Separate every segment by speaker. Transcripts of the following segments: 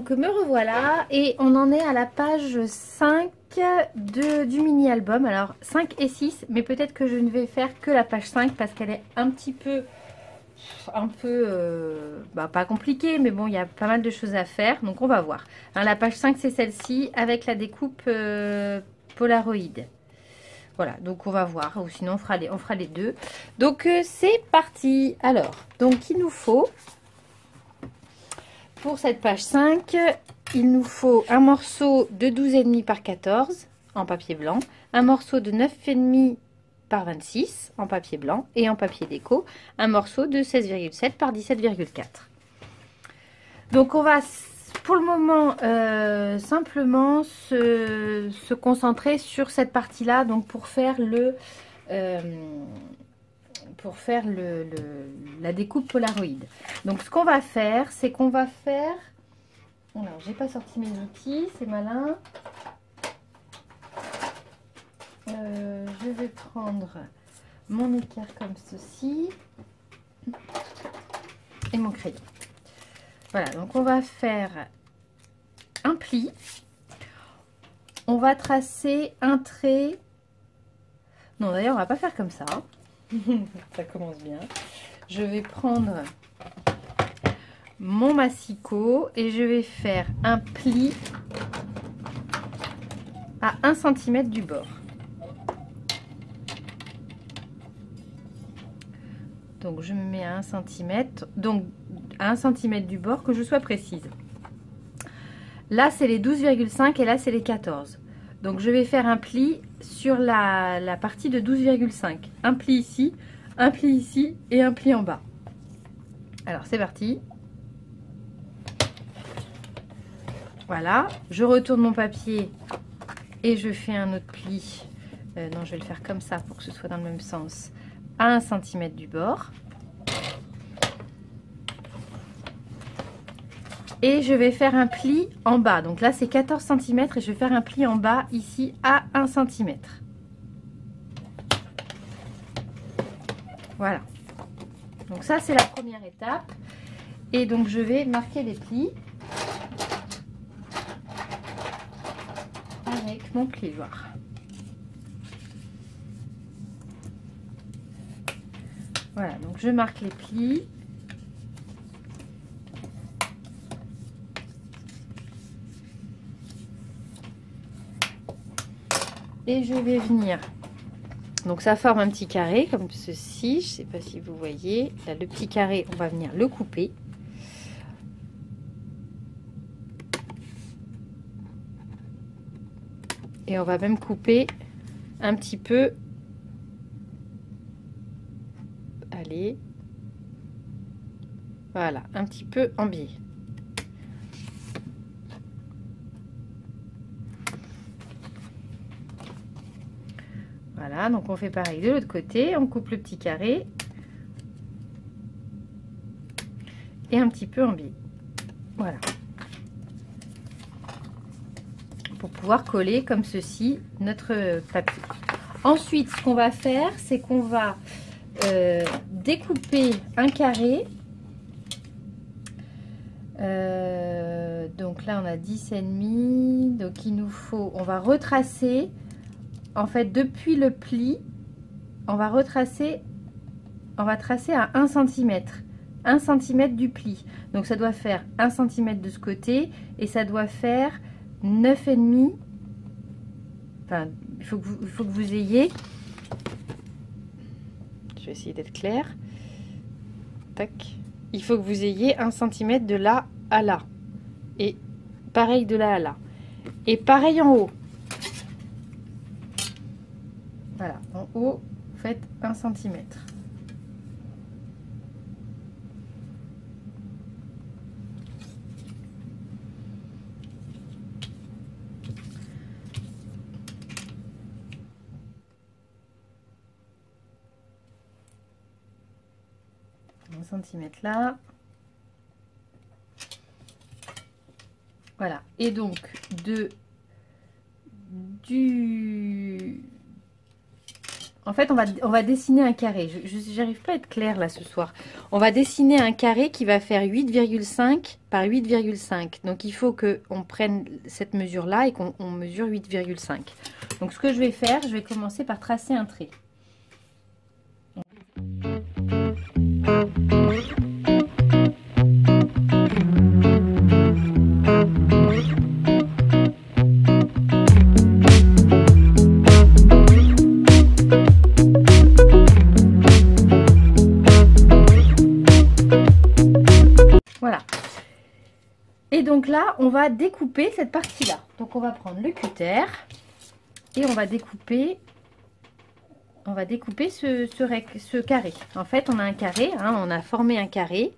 Speaker 1: donc me revoilà et on en est à la page 5 du mini-album. Alors 5 et 6, mais peut-être que je ne vais faire que la page 5 parce qu'elle est un peu, pas compliquée, mais bon, il y a pas mal de choses à faire, donc on va voir. Alors, la page 5, c'est celle-ci avec la découpe Polaroid. Voilà, donc on va voir, ou sinon on fera les deux. Donc c'est parti. Alors, donc il nous faut... Pour cette page 5, il nous faut un morceau de 12,5 par 14 en papier blanc, un morceau de 9,5 par 26 en papier blanc et en papier déco, un morceau de 16,7 par 17,4. Donc on va pour le moment simplement se concentrer sur cette partie-là, donc pour faire la découpe Polaroid. Donc ce qu'on va faire, c'est qu'on va faire... Alors, j'ai pas sorti mes outils, c'est malin. Je vais prendre mon équerre comme ceci. Et mon crayon. Voilà, donc on va faire un pli. On va tracer un trait. Non, d'ailleurs, on va pas faire comme ça. Ça commence bien. Je vais prendre mon massicot et je vais faire un pli à 1 cm du bord. Donc je me mets à 1 cm, donc à 1 cm du bord, que je sois précise. Là c'est les 12,5 et là c'est les 14. Donc je vais faire un pli sur la partie de 12,5. Un pli ici et un pli en bas. Alors c'est parti. Voilà, je retourne mon papier et je fais un autre pli. Non, je vais le faire comme ça pour que ce soit dans le même sens. À 1 cm du bord. Et je vais faire un pli en bas. Donc là, c'est 14 cm et je vais faire un pli en bas ici à 1 cm. Voilà. Donc ça, c'est la première étape. Et donc, je vais marquer les plis avec mon plioir. Voilà, donc je marque les plis. Et je vais venir, donc ça forme un petit carré comme ceci, je ne sais pas si vous voyez, là le petit carré on va venir le couper. Et on va même couper un petit peu, allez, voilà, un petit peu en biais. Voilà, donc on fait pareil de l'autre côté, on coupe le petit carré et un petit peu en biais. Voilà. Pour pouvoir coller comme ceci notre papier. Ensuite, ce qu'on va faire, c'est qu'on va découper un carré. Donc là, on a 10,5. Donc il nous faut, on va retracer. En fait, depuis le pli, on va tracer à 1 cm. 1 cm du pli. Donc ça doit faire 1 cm de ce côté et ça doit faire 9,5. Enfin, il faut que vous ayez... Je vais essayer d'être claire. Tac. Il faut que vous ayez 1 cm de là à là. Et pareil de là à là. Et pareil en haut. Voilà, en haut, vous faites 1 cm. Là. Voilà. Et donc En fait, on va dessiner un carré. Je n'arrive pas à être claire là ce soir. On va dessiner un carré qui va faire 8,5 par 8,5. Donc, il faut qu'on prenne cette mesure-là et qu'on mesure 8,5. Donc, ce que je vais faire, je vais commencer par tracer un trait. Voilà. Et donc là, on va découper cette partie-là. Donc on va prendre le cutter et on va découper ce carré. En fait, on a un carré, hein, on a formé un carré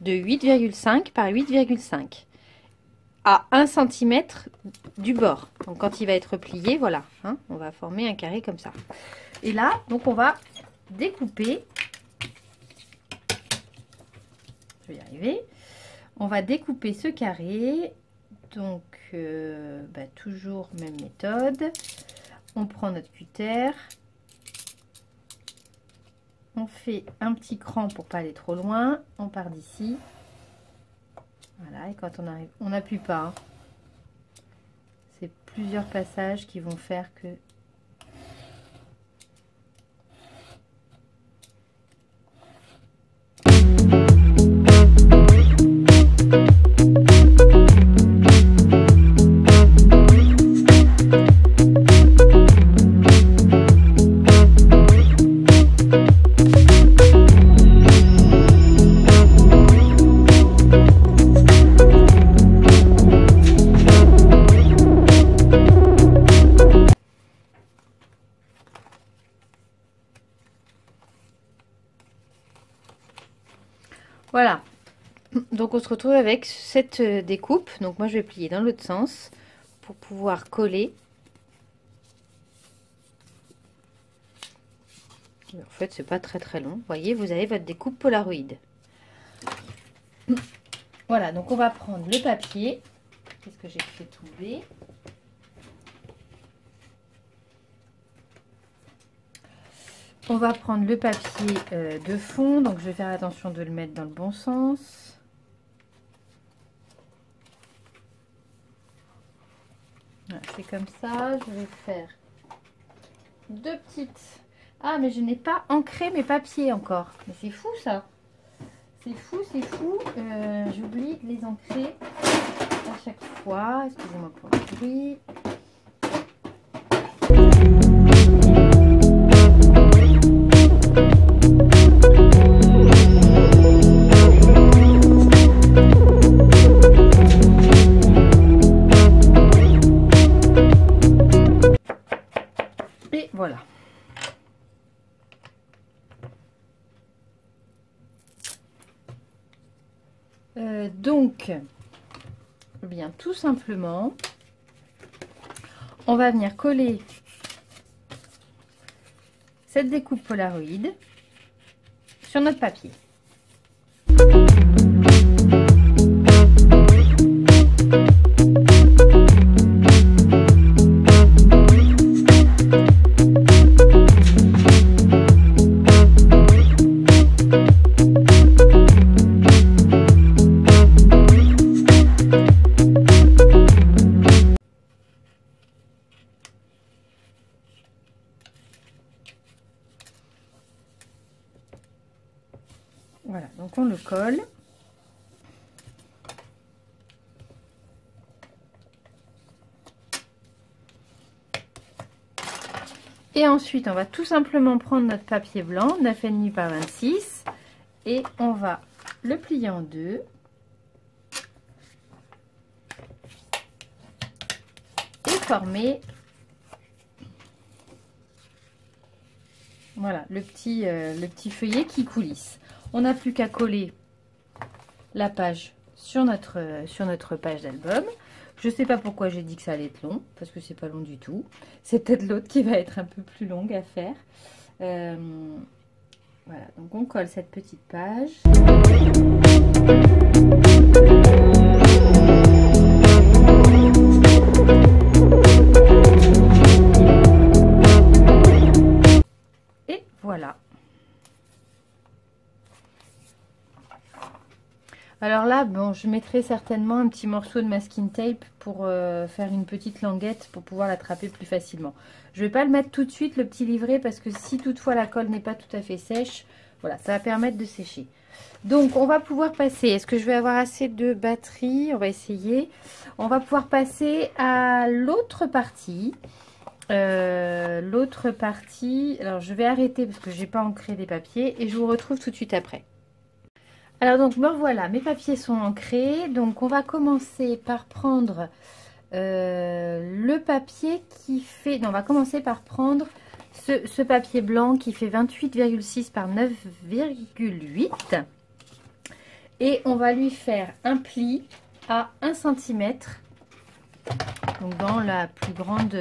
Speaker 1: de 8,5 par 8,5 à 1 cm du bord. Donc quand il va être plié, voilà, hein, on va former un carré comme ça. Et là, donc on va découper. Je vais y arriver. On va découper ce carré. Donc toujours même méthode. On prend notre cutter. On fait un petit cran pour pas aller trop loin. On part d'ici. Voilà, et quand on arrive, on n'appuie pas. Hein. C'est plusieurs passages qui vont faire que... Voilà, donc on se retrouve avec cette découpe. Donc moi je vais plier dans l'autre sens pour pouvoir coller. En fait c'est pas très long. Vous voyez, vous avez votre découpe Polaroid. Voilà, donc on va prendre le papier. Qu'est-ce que j'ai fait tomber? On va prendre le papier de fond, donc je vais faire attention de le mettre dans le bon sens. Voilà, c'est comme ça, je vais faire deux petites... Ah, mais je n'ai pas ancré mes papiers encore. Mais c'est fou ça. C'est fou, c'est fou. J'oublie de les ancrer à chaque fois. Excusez-moi pour le bruit. Et voilà. Donc, eh bien, tout simplement, on va venir coller cette découpe Polaroid sur notre papier. Voilà, donc on le colle. Et ensuite, on va tout simplement prendre notre papier blanc, 9,5 par 26, et on va le plier en deux. Et former, voilà, le petit feuillet qui coulisse. On n'a plus qu'à coller la page sur notre page d'album. Je ne sais pas pourquoi j'ai dit que ça allait être long, parce que c'est pas long du tout. C'est peut-être l'autre qui va être un peu plus longue à faire. Voilà, donc on colle cette petite page. Alors là, bon, je mettrai certainement un petit morceau de masking tape pour faire une petite languette pour pouvoir l'attraper plus facilement. Je ne vais pas le mettre tout de suite, le petit livret, parce que si toutefois la colle n'est pas tout à fait sèche, voilà, ça va permettre de sécher. Donc, on va pouvoir passer. Est-ce que je vais avoir assez de batterie? On va essayer. On va pouvoir passer à l'autre partie. L'autre partie, alors je vais arrêter parce que j'ai pas ancré les papiers et je vous retrouve tout de suite après. Alors donc me voilà, mes papiers sont ancrés, donc on va commencer par prendre le papier qui fait, non, on va commencer par prendre ce papier blanc qui fait 28,6 par 9,8 et on va lui faire un pli à 1 cm. Donc dans la plus grande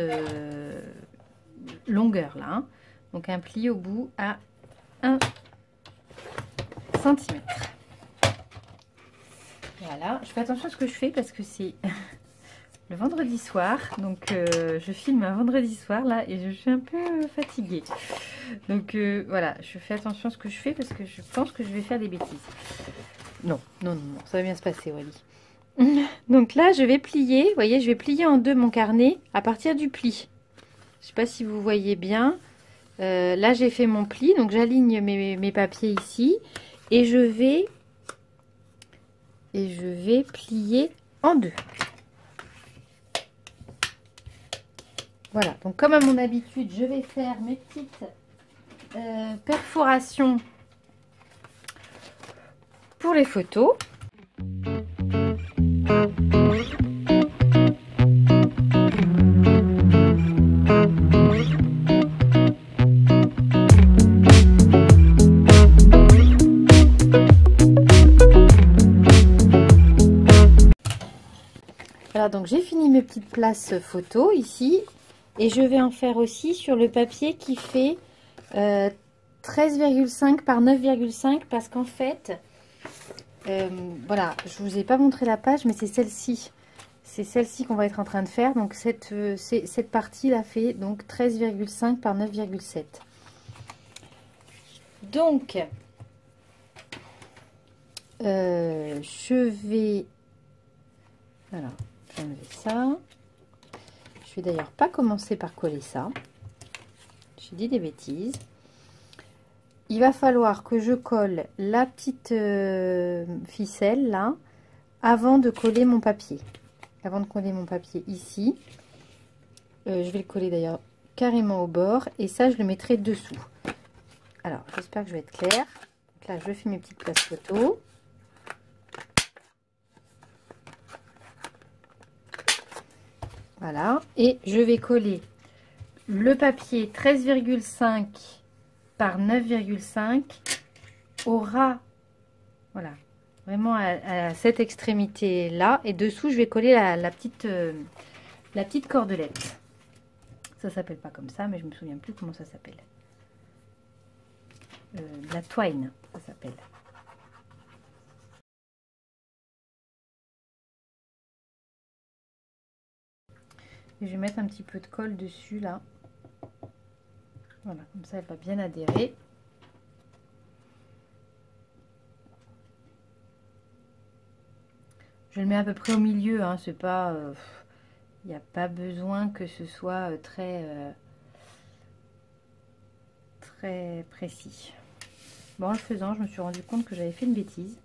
Speaker 1: longueur là, hein. Donc un pli au bout à 1 cm. Voilà, je fais attention à ce que je fais parce que c'est le vendredi soir, donc je filme un vendredi soir là et je suis un peu fatiguée. Donc voilà, je fais attention à ce que je fais parce que je pense que je vais faire des bêtises. Non, non, non, non, ça va bien se passer, Aurélie. Donc là, je vais plier, vous voyez, je vais plier en deux mon carnet à partir du pli. Je ne sais pas si vous voyez bien. Là, j'ai fait mon pli, donc j'aligne mes papiers ici et je vais plier en deux. Voilà, donc comme à mon habitude, je vais faire mes petites perforations pour les photos. Voilà, donc j'ai fini mes petites places photos ici et je vais en faire aussi sur le papier qui fait 13,5 par 9,5 parce qu'en fait, voilà, je vous ai pas montré la page mais c'est celle-ci. C'est celle-ci qu'on va être en train de faire. Donc cette partie là fait donc 13,5 par 9,7. Donc je vais... Alors, je vais enlever ça. Je vais d'ailleurs pas commencer par coller ça. J'ai dit des bêtises. Il va falloir que je colle la petite ficelle là avant de coller mon papier. Avant de coller mon papier ici. Je vais le coller d'ailleurs carrément au bord. Et ça, je le mettrai dessous. Alors, j'espère que je vais être claire. Donc là, je fais mes petites places photos. Voilà, et je vais coller le papier 13,5 par 9,5 au ras, voilà, vraiment à cette extrémité là, et dessous je vais coller la petite cordelette. Ça s'appelle pas comme ça, mais je me souviens plus comment ça s'appelle. La twine, ça s'appelle. Et je vais mettre un petit peu de colle dessus là. Voilà, comme ça elle va bien adhérer. Je le mets à peu près au milieu, hein, c'est pas... il n'y a pas besoin que ce soit très précis. Bon, en le faisant, je me suis rendu compte que j'avais fait une bêtise.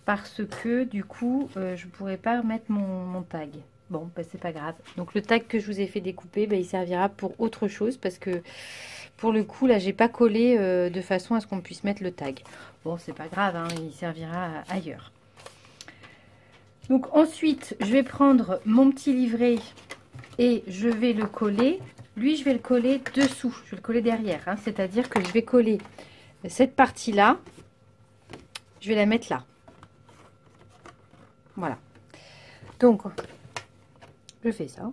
Speaker 1: Parce que du coup, je ne pourrais pas mettre mon tag. Bon, bah, c'est pas grave. Donc le tag que je vous ai fait découper, bah, il servira pour autre chose parce que pour le coup, là, j'ai pas collé de façon à ce qu'on puisse mettre le tag. Bon, c'est pas grave, hein, il servira ailleurs. Donc ensuite, je vais prendre mon petit livret et je vais le coller. Lui, je vais le coller dessous, je vais le coller derrière. Hein, c'est-à-dire que je vais coller cette partie-là, je vais la mettre là. Voilà. Donc, je fais ça.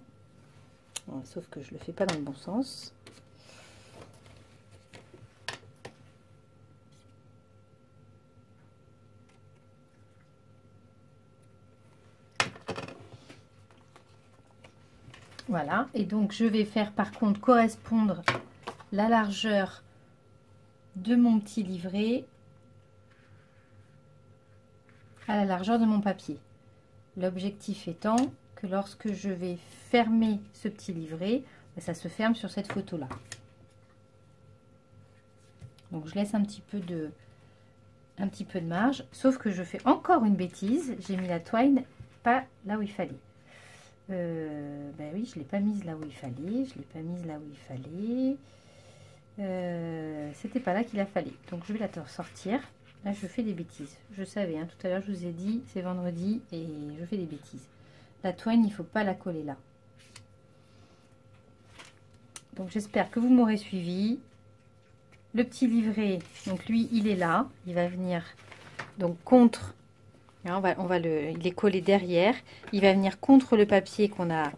Speaker 1: Bon, sauf que je le fais pas dans le bon sens. Voilà. Et donc, je vais faire par contre correspondre la largeur de mon petit livret à la largeur de mon papier. L'objectif étant que lorsque je vais fermer ce petit livret, ça se ferme sur cette photo là. Donc je laisse un petit peu de marge, sauf que je fais encore une bêtise, j'ai mis la twine pas là où il fallait. Ben oui, je l'ai pas mise là où il fallait, c'était pas là qu'il a fallu, donc je vais la sortir. Là je fais des bêtises, je savais, hein, tout à l'heure je vous ai dit c'est vendredi et je fais des bêtises. La twine, il faut pas la coller là. Donc j'espère que vous m'aurez suivi. Le petit livret, donc lui il est là, il va venir donc contre, hein, il est collé derrière, il va venir contre le papier qu'on a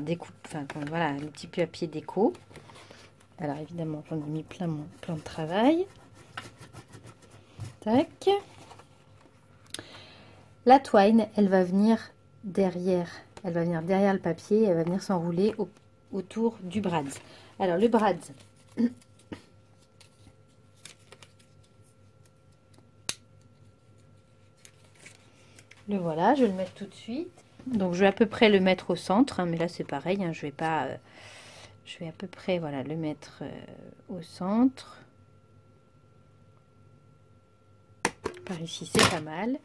Speaker 1: découpé, enfin voilà, le petit papier déco. Alors évidemment j'en ai mis plein mon plan de travail. Tac. La twine, elle va venir derrière le papier, elle va venir s'enrouler autour du brads. Alors le brads, le voilà, je vais le mettre tout de suite. Donc je vais à peu près le mettre au centre, hein, mais là c'est pareil, hein, je vais à peu près voilà le mettre au centre. Par ici c'est pas mal.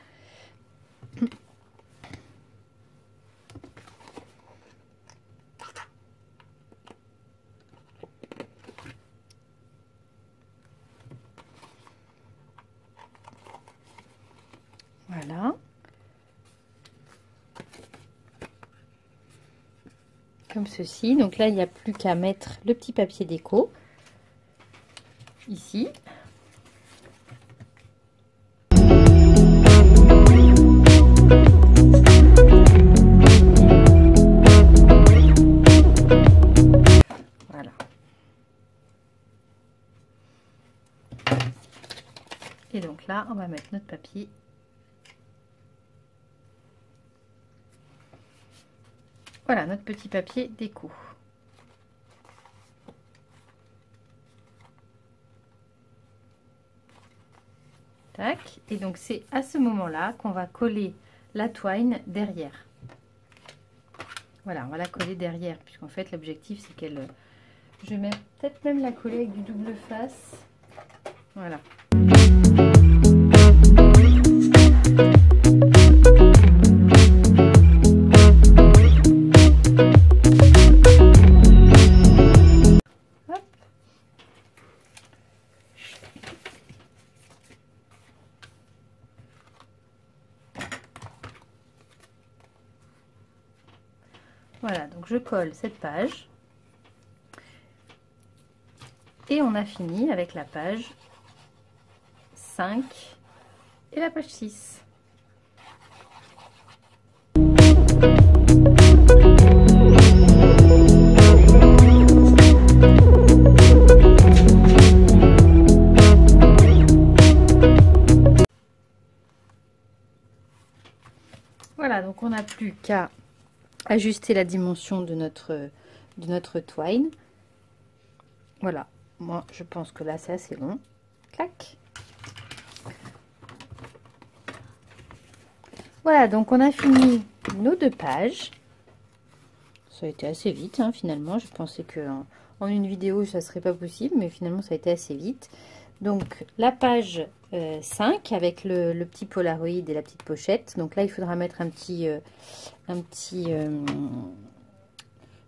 Speaker 1: Voilà. Comme ceci. Donc là, il n'y a plus qu'à mettre le petit papier déco. Ici. Voilà. Et donc là, on va mettre notre papier. Voilà, notre petit papier déco. Tac. Et donc, c'est à ce moment-là qu'on va coller la twine derrière. Voilà, on va la coller derrière, puisqu'en fait, l'objectif, c'est qu'elle... Je vais peut-être même la coller avec du double face. Voilà. Voilà, donc je colle cette page. Et on a fini avec la page 5 et la page 6. Voilà, donc on n'a plus qu'à ajuster la dimension de notre twine. Voilà, moi je pense que là c'est assez long. Clac. Voilà, donc on a fini nos 2 pages. Ça a été assez vite, hein, finalement. Je pensais que en une vidéo ça serait pas possible, mais finalement ça a été assez vite. Donc la page 5 avec le petit Polaroid et la petite pochette. Donc là il faudra mettre une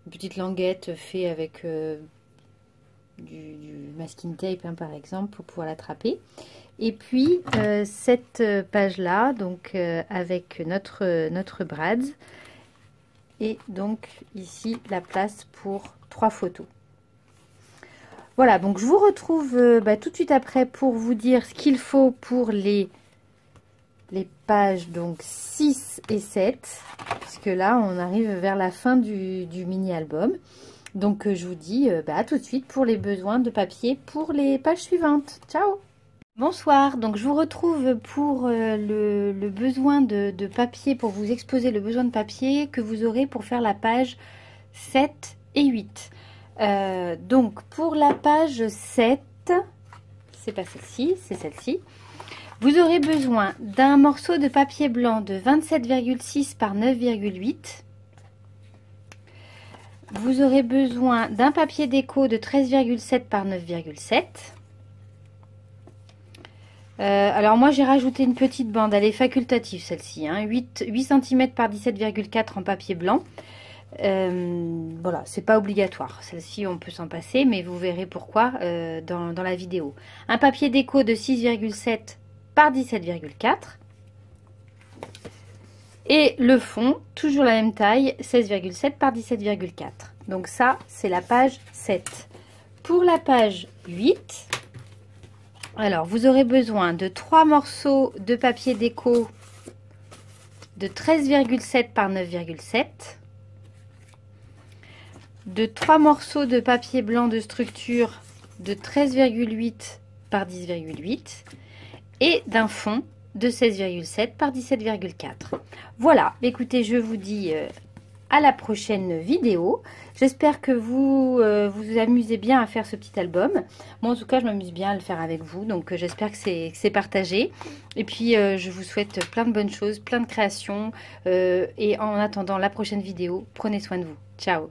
Speaker 1: petite languette fait avec du masking tape, hein, par exemple, pour pouvoir l'attraper. Et puis cette page là, donc avec notre brads, et donc ici la place pour 3 photos. Voilà, donc je vous retrouve tout de suite après pour vous dire ce qu'il faut pour les pages donc 6 et 7, puisque là on arrive vers la fin du mini album. Donc je vous dis à tout de suite pour les besoins de papier pour les pages suivantes. Ciao! Bonsoir, donc je vous retrouve pour le besoin de papier, pour vous exposer le besoin de papier que vous aurez pour faire la page 7 et 8. Donc pour la page 7, c'est pas celle-ci, c'est celle-ci. Vous aurez besoin d'un morceau de papier blanc de 27,6 par 9,8. Vous aurez besoin d'un papier déco de 13,7 par 9,7. Alors moi j'ai rajouté une petite bande, elle est facultative celle-ci, hein, 8 cm par 17,4 en papier blanc. Voilà, c'est pas obligatoire, celle-ci on peut s'en passer, mais vous verrez pourquoi dans la vidéo. Un papier déco de 6,7 par 17,4. Et le fond, toujours la même taille, 16,7 par 17,4. Donc ça, c'est la page 7. Pour la page 8, alors vous aurez besoin de 3 morceaux de papier déco de 13,7 par 9,7. De 3 morceaux de papier blanc de structure de 13,8 par 10,8. Et d'un fond de 16,7 par 17,4. Voilà, écoutez, je vous dis à la prochaine vidéo. J'espère que vous vous amusez bien à faire ce petit album. Moi, en tout cas, je m'amuse bien à le faire avec vous. Donc, j'espère que c'est partagé. Et puis, je vous souhaite plein de bonnes choses, plein de créations. Et en attendant la prochaine vidéo, prenez soin de vous. Ciao!